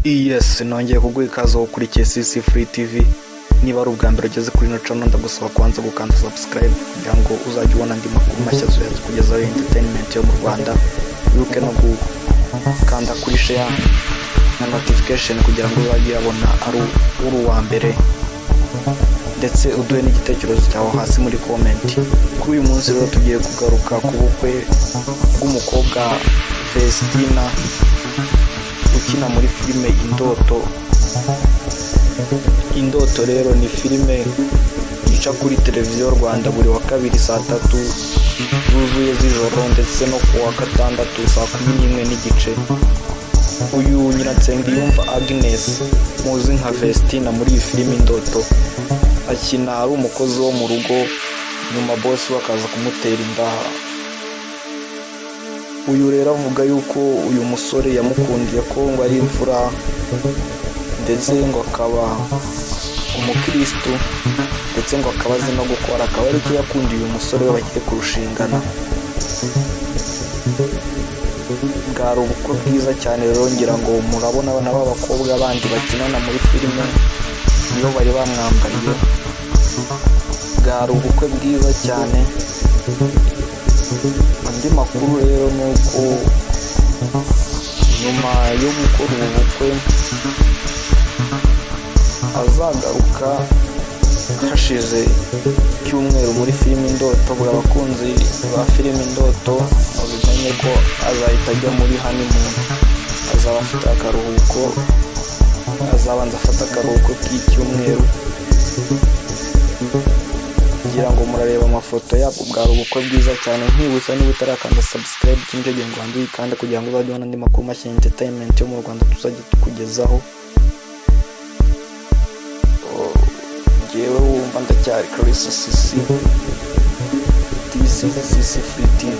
Yes, nongeye kuguha ikaze kuri KCC Free TV. Niba ari ubwa mbere ugeze kuri ino channel ndagusaba kubanza gukanda subscribe kugira ngo uzajye ubona andi makuru mashya kugezaho entertainment yo mu Rwanda. Wibuke no gukanda kuri share na notification kugira ngo uzajye ubona ari uwa mbere, ndetse uduhe n'igitekerezo cyawe hasi muri comment. Kuri uyu munsi rero tugiye kugaruka ku bukwe bw'umukobwa Festina ukina muri filime Indoto rero ni filime ica kuri televiziyo Rwanda buri wa kabiri saa 3 zuzuye z'ijoro, ndetse no ku wa gatandatu saa 11:30. Uyu Nyiransengiyumva Agnes muzi nka Festina muri iyi filime Indoto akina ari umukozi wo mu rugo, nyuma boss bakaza kumutera inda. Uyu rero avuga yuko uyu musore yamukundiye ko ngo ari imfura, ndetse ngo akaba umukristo, ndetse ngo akaba azi no gukora, akaba ari cyo yakundiye uyu musore we bagiye kurushingana. Bwari ubukwe bwiza cyane rero, ngira ngo murabona abana b'abakobwa bandi bakinana muri filime niyo bari bamwambariye. Bwari ubukwe bwiza cyane. Andi makuru rero ni uko nyuma yo gukora ubu bukwe azagaruka hashize icyumweru muri filime Indoto. Abakunzi ba filime Indoto babimenye ko azahita ajya muri honeymoon, azaba afite akaruhuko, azabanza afata akaruhuko k'icyumweru. Kugira ngo murareba amafoto yabo, bwari ubukwe bwiza cyane. Nkibutsa niba utarakanda subscribe cyangwa ngo wandike kandi kugira ngo uzajye ubona andi makuru mashya entertainment yo mu Rwanda tuzajya tukugezaho. Jewe wumva ndacyari Chris CC, this is CC Free TV.